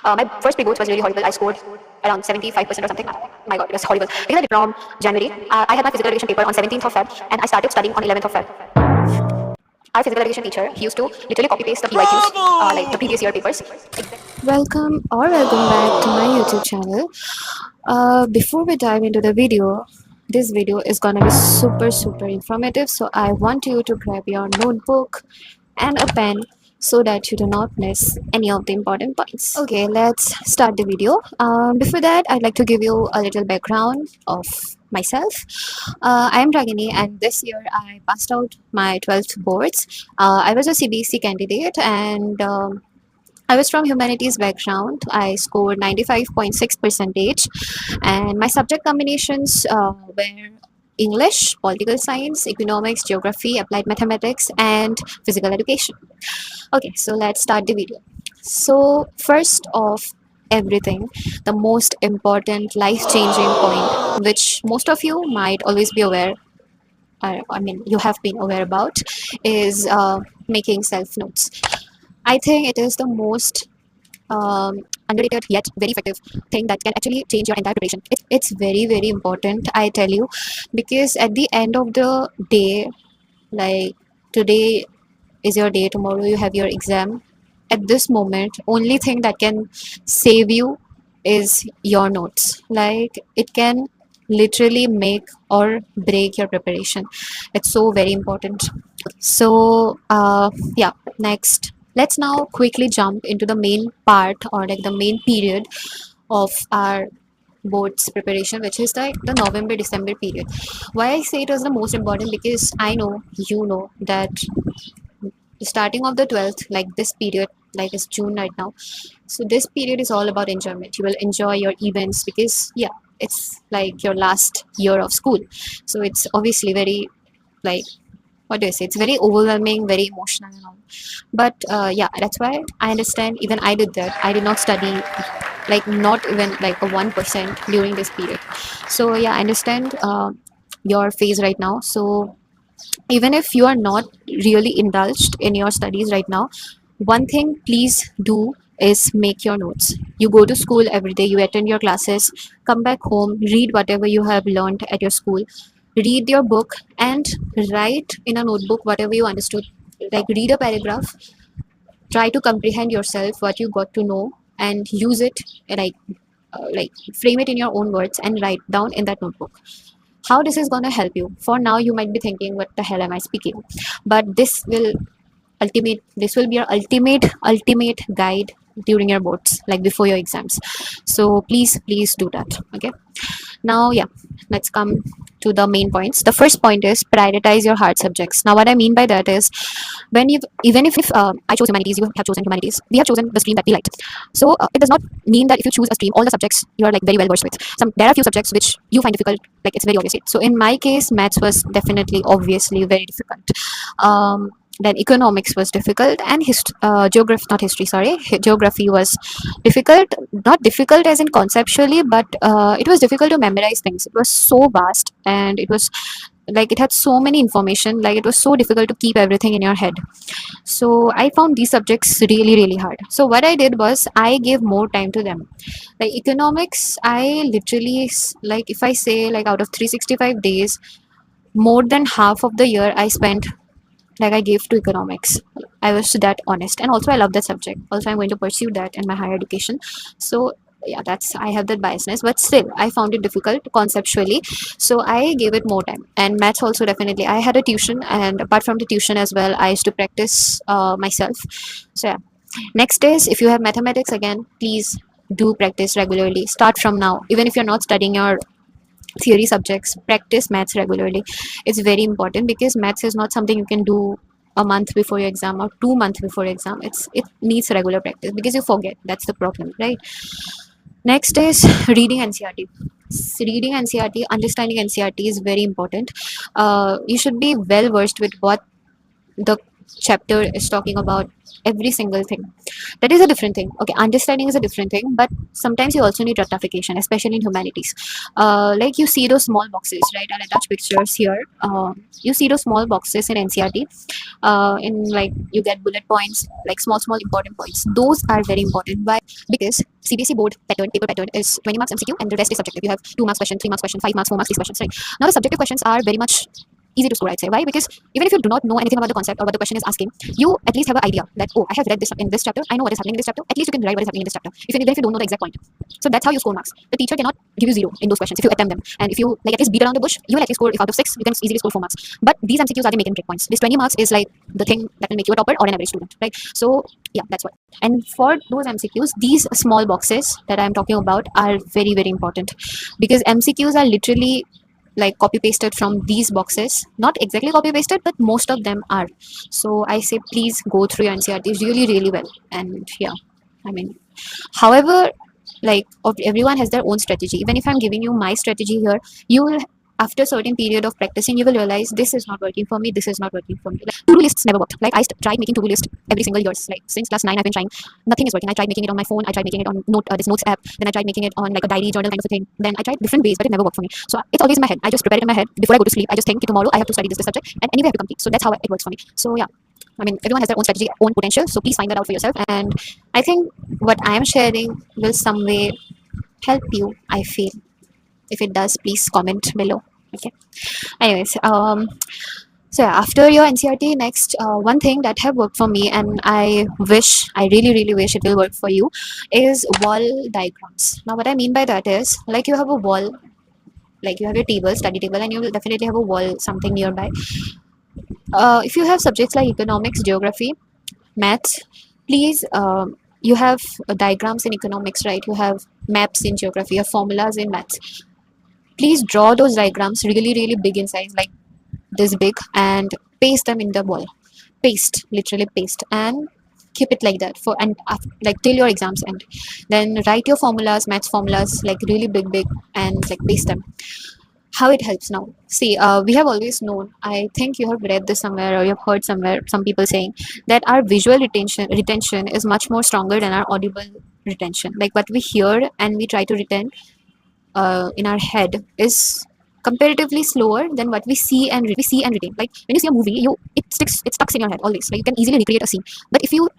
My first pre-boards was really horrible. I scored around 75% or something. My God, it was horrible. Because I did from January, I had my physical education paper on 17th of Feb, and I started studying on 11th of Feb. Our physical education teacher, he used to literally copy paste the PYQs, like the previous year papers. Welcome back to my YouTube channel. Before we dive into the video, this video is gonna be super informative. So I want you to grab your notebook and a pen so that you do not miss any of the important points. Okay, let's start the video. Before that, I'd like to give you a little background of myself. I am Ragini, and this year I passed out my 12th boards. I was a CBSE candidate, and I was from humanities background. I scored 95.6 percentage, and my subject combinations were English, political science, economics, geography, applied mathematics, and physical education. Okay, so let's start the video. So first of everything, the most important life-changing point, which most of you might always be aware, you have been aware about, is making self notes. I think it is the most underrated yet very effective thing that can actually change your entire preparation. It's very important, I tell you, because at the end of the day, like today is your day, tomorrow you have your exam. At this moment, only thing that can save you is your notes. Like it can literally make or break your preparation. It's so very important. So yeah, next let's now quickly jump into the main part, or like the main period of our boards preparation, which is like the November December period. Why I say it was the most important, because I know you know that starting of the 12th, like this period, like it's June right now, so this period is all about enjoyment. You will enjoy your events because yeah, it's like your last year of school, so it's obviously very, like, what do I say, it's very overwhelming, very emotional and all. But yeah, that's why I understand. Even I did that. I did not study, like not even like a 1% during this period. So yeah, I understand your phase right now. So even if you are not really indulged in your studies right now, one thing please do is make your notes. You go to school every day, you attend your classes, come back home, read whatever you have learned at your school, read your book, and write in a notebook whatever you understood. Like read a paragraph, try to comprehend yourself what you got to know, and use it, like frame it in your own words and write down in that notebook. How this is going to help you? For now you might be thinking, what the hell am I speaking? But this will be your ultimate guide during your boards, like before your exams. So please do that. Okay, now yeah, let's come to the main points. The first point is prioritize your hard subjects. Now what I mean by that is, when you even if I chose humanities, you have chosen humanities, we have chosen the stream that we liked. So it does not mean that if you choose a stream, all the subjects you are like very well versed with. There are a few subjects which you find difficult, like it's very obvious. So in my case, maths was definitely obviously very difficult. Then economics was difficult, and geography, not history, sorry, geography was difficult. Not difficult as in conceptually, but it was difficult to memorize things. It was so vast, and it was like it had so many information, like it was so difficult to keep everything in your head. So I found these subjects really hard. So what I did was I gave more time to them. Like economics, I literally, like if I say, like out of 365 days, more than half of the year I spent, like I gave to economics. I was that honest, and also I love that subject. Also I'm going to pursue that in my higher education. So yeah, that's, I have that biasness, but still I found it difficult conceptually, so I gave it more time. And maths also, definitely I had a tuition, and apart from the tuition as well, I used to practice myself. So yeah, next is, if you have mathematics, again please do practice regularly. Start from now. Even if you're not studying your theory subjects, practice maths regularly. It's very important, because maths is not something you can do a month before your exam or 2 months before your exam. It needs regular practice, because you forget. That's the problem, right? Next is reading NCERT. Reading NCERT, understanding NCERT is very important. You should be well versed with what the chapter is talking about every single thing. That is a different thing. Okay, understanding is a different thing, but sometimes you also need rectification, especially in humanities. Like you see those small boxes, right? I'll attach pictures here. You see those small boxes in NCERT. In like you get bullet points, like small important points. Those are very important. Why? Because CBSE board pattern, paper pattern is 20 marks MCQ and the rest is subjective. You have 2 marks question, 3 marks question, 5 marks, 4 marks, these questions, right? Now the subjective questions are very much easy to score, I'd say. Why? Because even if you do not know anything about the concept or what the question is asking, you at least have an idea that, oh, I have read this in this chapter, I know what is happening in this chapter. At least you can write what is happening in this chapter, even if you don't know the exact point. So that's how you score marks. The teacher cannot give you zero in those questions if you attempt them. And if you like at least beat around the bush, you will at least score, if out of 6, you can easily score 4 marks. But these MCQs are the make and break points. This 20 marks is like the thing that will make you a topper or an average student, right? So yeah, that's what. And for those MCQs, these small boxes that I'm talking about are very, very important, because MCQs are literally like copy pasted from these boxes. Not exactly copy pasted, but most of them are. So I say please go through your NCRT really, really well. And yeah, I mean, however, like everyone has their own strategy. Even if I'm giving you my strategy here, you will, after a certain period of practicing, you will realize this is not working for me, this is not working for me. Like, to-do lists never worked. Like I tried making to-do list every single years, like since class 9 I've been trying. Nothing is working. I tried making it on my phone, I tried making it on this notes app, then I tried making it on like a diary journal kind of a thing. Then I tried different ways, but it never worked for me. So it's always in my head. I just prepare it in my head before I go to sleep. I just think, "Okay, tomorrow I have to study this subject, and anyway I have to complete." So that's how it works for me. So yeah, I mean, everyone has their own strategy, own potential. So please find that out for yourself. And I think what I am sharing will some way help you, I feel. If it does, please comment below. Okay. Anyways, so yeah, after your NCRT, next one thing that have worked for me, and I really, really wish it will work for you, is wall diagrams. Now, what I mean by that is, like you have a wall, like you have your table, study table, and you will definitely have a wall, something nearby. If you have subjects like economics, geography, maths, please, you have diagrams in economics, right? You have maps in geography, you have formulas in maths. Please draw those diagrams really, really big in size, like this big, and paste them in the wall. Paste, literally paste, and keep it like that for and like till your exams end. Then write your formulas, maths formulas, like really big, and like paste them. How it helps now? See, we have always known. I think you have read this somewhere or you have heard somewhere some people saying that our visual retention is much more stronger than our audible retention. Like what we hear and we try to retain in our head is comparatively slower than what we see and retain. Like when you see a movie, it stucks in your head always. Like you can easily recreate a scene. But if you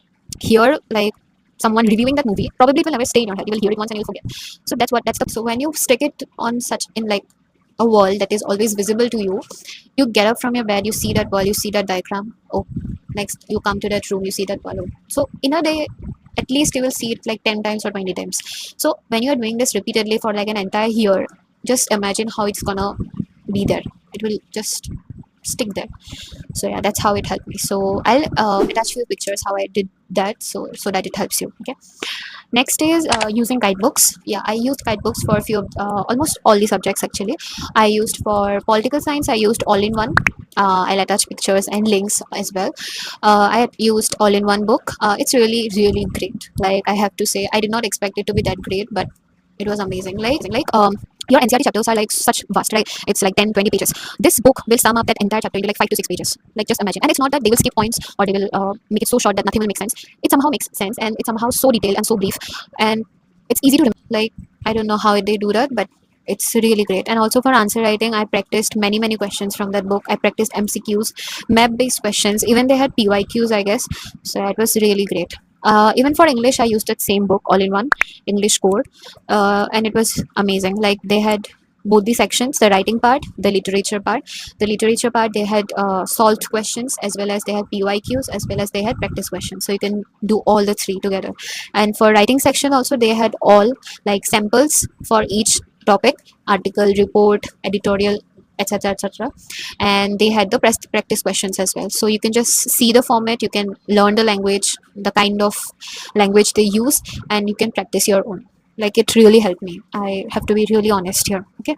hear like someone reviewing that movie, probably it will never stay in your head. You will hear it once and you'll forget. So that's the so when you stick it on such in like a wall that is always visible to you, you get up from your bed, you see that wall, you see that diagram. Oh, next you come to that room, you see that wall. Oh. So in a day, at least you will see it like 10 times or 20 times. So when you are doing this repeatedly for like an entire year, just imagine how it's gonna be there. It will just stick there. So yeah, that's how it helped me. So I'll attach few pictures how I did that, so that it helps you. Okay. Next is using guidebooks. Yeah, I used guidebooks for a few almost all the subjects actually. I used for political science, I used all in one. I'll attach pictures and links as well. I had used all in one book. It's really, really great. Like I have to say, I did not expect it to be that great, but it was amazing. Your NCRT chapters are like such vast, right? It's like 10-20 pages. This book will sum up that entire chapter into like 5 to 6 pages. Like just imagine. And it's not that they will skip points or they will make it so short that nothing will make sense. It somehow makes sense and it's somehow so detailed and so brief, and it's easy to remember. Like I don't know how they do that, but it's really great. And also for answer writing, I practiced many questions from that book. I practiced MCQs, map based questions, even they had PYQs, I guess. So it was really great. Even for English, I used that same book, all in one, English core, and it was amazing. Like they had both the sections, the writing part, the literature part. The literature part, they had solved questions, as well as they had PYQs, as well as they had practice questions. So you can do all the three together. And for writing section also, they had all like samples for each topic: article, report, editorial, etc, etc. And they had the practice questions as well, so you can just see the format, you can learn the language, the kind of language they use, and you can practice your own. Like it really helped me, I have to be really honest here. Okay.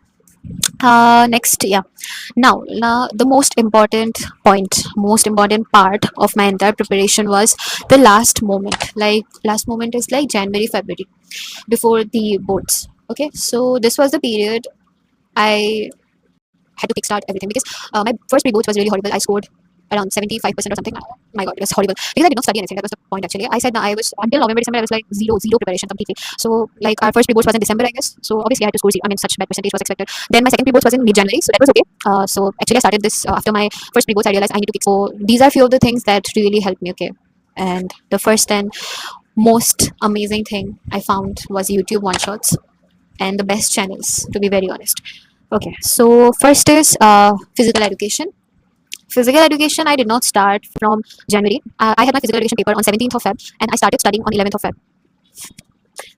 Next, yeah, now the most important part of my entire preparation was the last moment. Like last moment is like January, February, before the boards. Okay, so this was the period I had to kickstart everything, because my first pre-boards was really horrible. I scored around 75% or something. My God, it was horrible because I did not study anything. That was the point actually. I said that I was until November, December, I was like zero preparation completely. So like our first pre-boards was in December, I guess. So obviously I had to score. I mean, such bad percentage was expected. Then my second pre-boards was in mid-January, so that was okay. So actually I started this after my first pre-boards. I realized I need to kick. So these are few of the things that really helped me. Okay, and the first and most amazing thing I found was YouTube one shots and the best channels, to be very honest. Okay, so first is physical education. Physical education, I did not start from January. I had my physical education paper on 17th of Feb, and I started studying on 11th of Feb,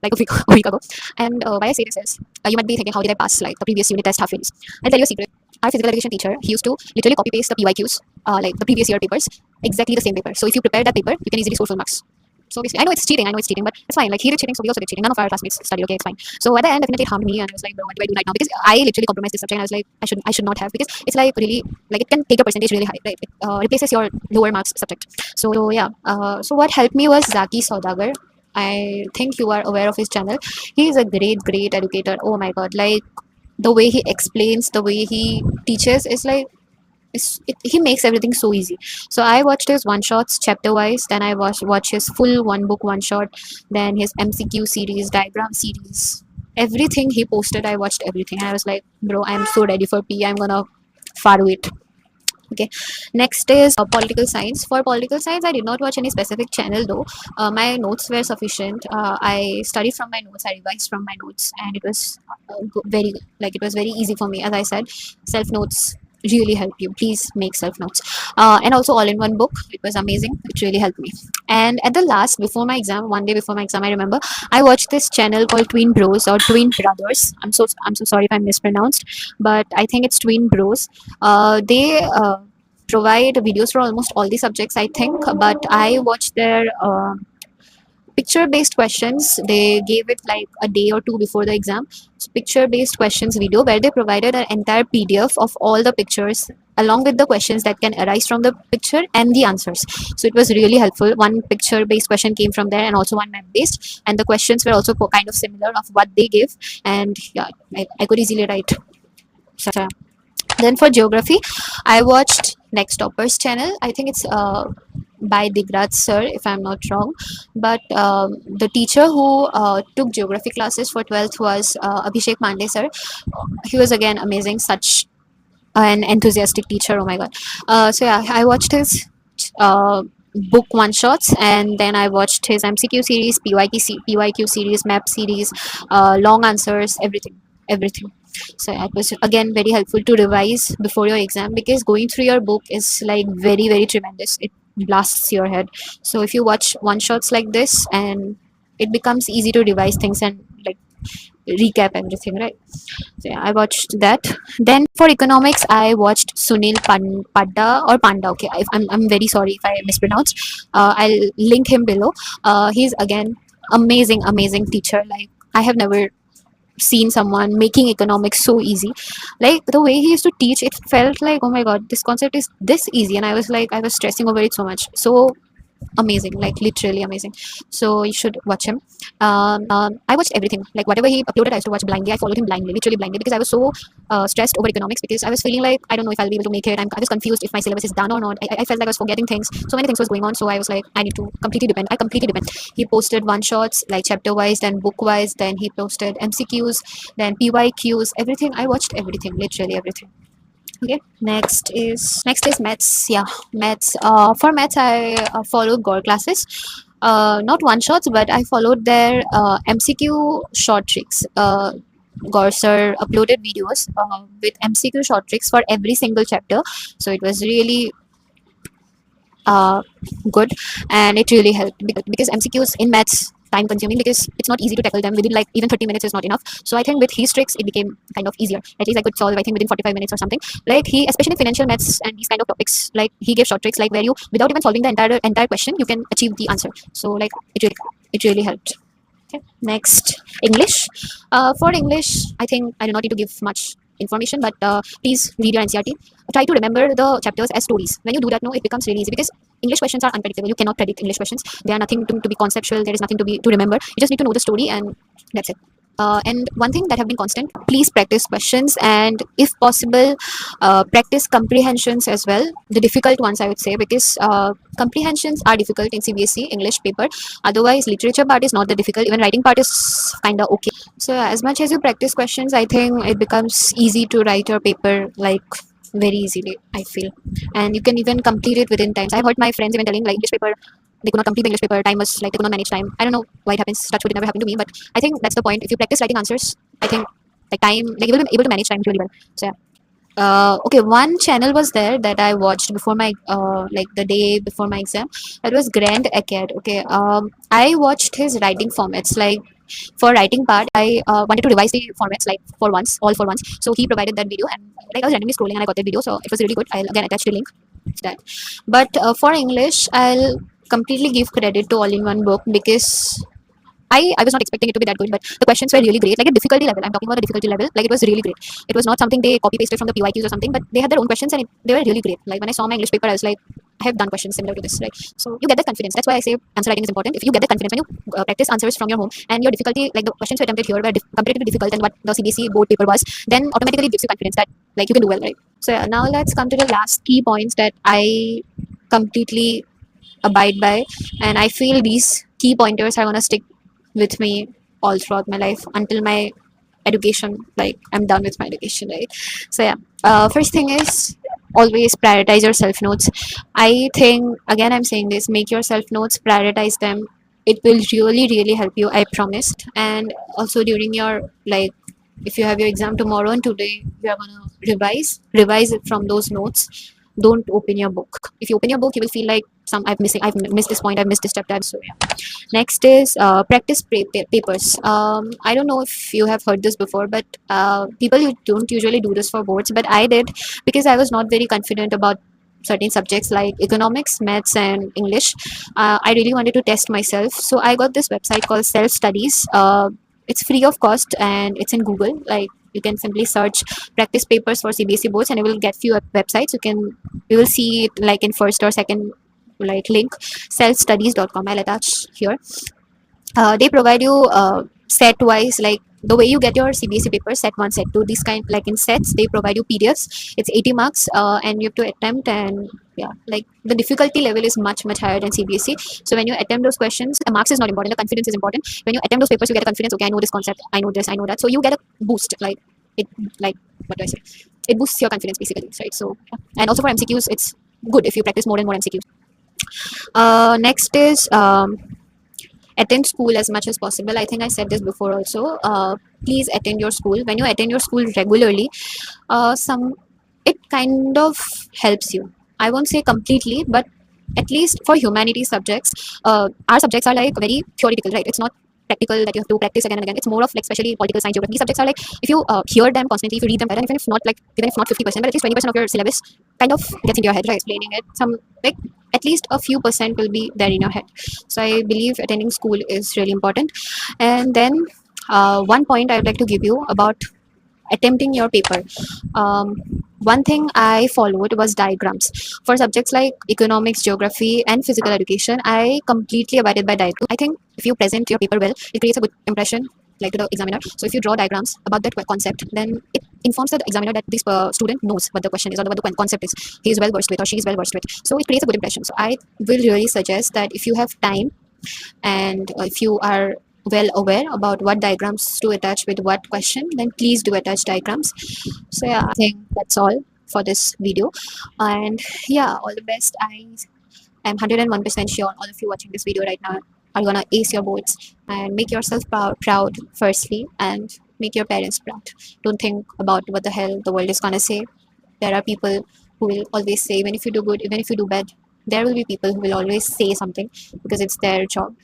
like a week ago. And why I say this is, you might be thinking, how did I pass like the previous unit test half yearlies? I'll tell you a secret. Our physical education teacher, he used to literally copy paste the PYQs, like the previous year papers, exactly the same paper. So if you prepare that paper, you can easily score full marks. So obviously, I know it's cheating, but it's fine. Like he did cheating, so we also did cheating. None of our classmates studied. Okay, it's fine. So at the end, definitely it harmed me, and I was like, bro, what do I do right now? Because I literally compromised this subject, and I was like, I should not have, because it's like really, like it can take your percentage really high, right? It replaces your lower marks subject. So yeah. So what helped me was Zaki Saudagar. I think you are aware of his channel. He is a great educator. Oh my god, like the way he explains, the way he teaches is like he makes everything so easy. So I watched his one shots chapter wise, then I watch his full one book one shot, then his MCQ series, diagram series, everything he posted. I watched everything. I was like, bro, I'm so ready for P. I'm gonna far it. Okay, next is political science. For political science, I did not watch any specific channel though. My notes were sufficient. I studied from my notes, I revised from my notes, and it was very, like it was very easy for me. As I said, self notes really help you. Please make self notes. And also all in one book, it was amazing. It really helped me. And at the last, before my exam, one day before my exam, I remember I watched this channel called Twin Bros or Twin Brothers. I'm so sorry if I mispronounced, but I think it's Twin Bros. They provide videos for almost all the subjects, I think, but I watched their picture based questions. They gave it like a day or two before the exam. So picture based questions video, where they provided an entire PDF of all the pictures along with the questions that can arise from the picture and the answers. So it was really helpful. One picture based question came from there, and also one map based, and the questions were also kind of similar of what they give. And yeah, I could easily write. So then for geography, I watched Next Topper's channel. I think it's by Digraj sir, if I'm not wrong. But the teacher who took geography classes for 12th was Abhishek Pandey sir. He was again amazing, such an enthusiastic teacher. Oh my god. So yeah, I watched his book one shots, and then I watched his MCQ series, PYQ series, map series, long answers, everything. So it was again very helpful to revise before your exam, because going through your book is like very tremendous. It blasts your head. So if you watch one shots like this, and it becomes easy to revise things and like recap everything, right? So yeah, I watched that. Then for economics, I watched Sunil Padda or Panda. Okay, I'm very sorry if I mispronounced. I'll link him below. He's again amazing teacher. Like I have never seen someone making economics so easy. Like the way he used to teach, it felt like, oh my god, this concept is this easy, and I was like, I was stressing over it so much. So amazing, like literally amazing. So you should watch him. I watched everything, like whatever he uploaded I used to watch blindly. I followed him blindly, literally blindly, because I was so stressed over economics, because I was feeling like I don't know if I'll be able to make it. I was confused if my syllabus is done or not. I felt like I was forgetting things, so many things was going on. So I was like, I need to completely depend. He posted one shots like chapter wise, then book wise, then he posted MCQs, then PYQs, everything. I watched everything, literally everything. Okay, next is maths. Yeah, maths. For maths, I followed Gore classes. Not one shots, but I followed their MCQ short tricks. Gore sir uploaded videos with MCQ short tricks for every single chapter, so it was really uh, good, and it really helped, because MCQs in maths time consuming, because it's not easy to tackle them within, like even 30 minutes is not enough. So I think with his tricks it became kind of easier. At least I could solve, I think, within 45 minutes or something. Like he, especially in financial maths and these kind of topics, like he gave short tricks like where you, without even solving the entire question, you can achieve the answer. So like it really helped. Okay. Next, English. For English, I think I do not need to give much information, but please read your NCERT. Try to remember the chapters as stories. When you do that, no, it becomes really easy, because English questions are unpredictable. You cannot predict English questions. They are nothing to be conceptual. There is nothing to remember. You just need to know the story, and that's it. And one thing that have been constant, please practice questions, and if possible, practice comprehensions as well, the difficult ones I would say, because comprehensions are difficult in CBSE English paper. Otherwise literature part is not that difficult, even writing part is kind of okay. So as much as you practice questions, I think it becomes easy to write your paper, like very easily, I feel. And you can even complete it within times. I've heard my friends even telling like English paper, they could not complete the English paper, time was like they could not manage time. I don't know why it happens, touch wood, it never happened to me, but I think that's the point. If you practice writing answers, I think like time, like you will be able to manage time really well. So yeah. Okay, one channel was there that I watched before my like the day before my exam. That was Grand Acad. Okay, I watched his writing formats. Like for writing part, I wanted to revise the formats like for once, all for once. So he provided that video, and like I was randomly scrolling and I got that video, so it was really good. I'll again attach the link to that. But for English, I'll completely give credit to All in One Book, because I was not expecting it to be that good, but the questions were really great. Like a difficulty level, I'm talking about the difficulty level. Like it was really great. It was not something they copy pasted from the PYQs or something, but they had their own questions and they were really great. Like when I saw my English paper, I was like, I have done questions similar to this, right? So you get that confidence. That's why I say answer writing is important. If you get that confidence when you practice answers from your home, and your difficulty, like the questions you attempted here were comparatively difficult than what the CBSE board paper was, then automatically it gives you confidence that like you can do well, right? So yeah, now let's come to the last key points that I completely abide by, and I feel these key pointers are gonna stick with me all throughout my life until my education, like I'm done with my education, right? So yeah, first thing is always prioritize your self notes. I think, again I'm saying this, make your self notes, prioritize them. It will really help you, I promise. And also during your, like, if you have your exam tomorrow and today you are gonna revise it from those notes. Don't open your book. If you open your book, you will feel like I've missed this point, I've missed this chapter. So yeah. Next is practice papers. I don't know if you have heard this before, but people who don't usually do this for boards, but I did, because I was not very confident about certain subjects like economics, maths, and English. I really wanted to test myself, so I got this website called Self Studies. It's free of cost and it's in Google. Like you can simply search practice papers for CBSE boards, and it will get few websites. You will see it like in first or second like link, selfstudies.com. I'll attach here. They provide you set wise, like the way you get your CBSE papers, set 1, set 2, this kind, like in sets they provide you PDFs. It's 80 marks, and you have to attempt. And yeah, like the difficulty level is much higher than CBSE. So when you attempt those questions, the marks is not important, the confidence is important. When you attempt those papers, you get a confidence. Okay, I know this concept, I know this, I know that. So you get a boost, like it, like what do I say, it boosts your confidence basically, right? So yeah. And also for MCQs, it's good if you practice more and more MCQs. Next is attend school as much as possible. I think I said this before also. Please attend your school. When you attend your school regularly, some it kind of helps you. I won't say completely, but at least for humanities subjects, our subjects are like very theoretical, right? It's not practical that you have to practice again and again. It's more of like, especially political science, geography. These subjects are like, if you hear them constantly, if you read them better, even if not like, even if not 50%, but at least 20% of your syllabus kind of gets into your head, right? Explaining it, some like at least a few percent will be there in your head. So I believe attending school is really important. And then one point I would like to give you about attempting your paper. Um, one thing I followed was diagrams. For subjects like economics, geography, and physical education, I completely abided by diagrams. I think if you present your paper well, it creates a good impression, like to the examiner. So if you draw diagrams about that concept, then it informs the examiner that this student knows what the question is or what the concept is. He is well versed with, or she is well versed with. So it creates a good impression. So I will really suggest that if you have time, and if you are well aware about what diagrams to attach with what question, then please do attach diagrams. So yeah, I think that's all for this video. And yeah, all the best. I am 101% sure all of you watching this video right now are gonna ace your boards and make yourself proud firstly, and make your parents proud. Don't think about what the hell the world is gonna say. There are people who will always say, even if you do good, even if you do bad, there will be people who will always say something, because it's their job.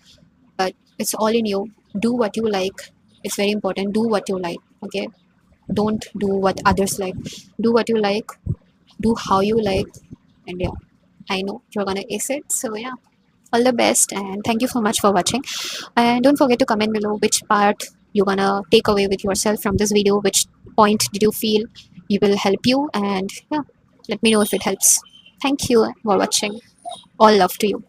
But it's all in you. Do what you like. It's very important. Do what you like. Okay, don't do what others like. Do what you like. Do how you like. And yeah, I know you're gonna ace it. So yeah, all the best, and thank you so much for watching. And don't forget to comment below which part you're gonna take away with yourself from this video. Which point did you feel you will help you? And yeah, let me know if it helps. Thank you for watching. All love to you.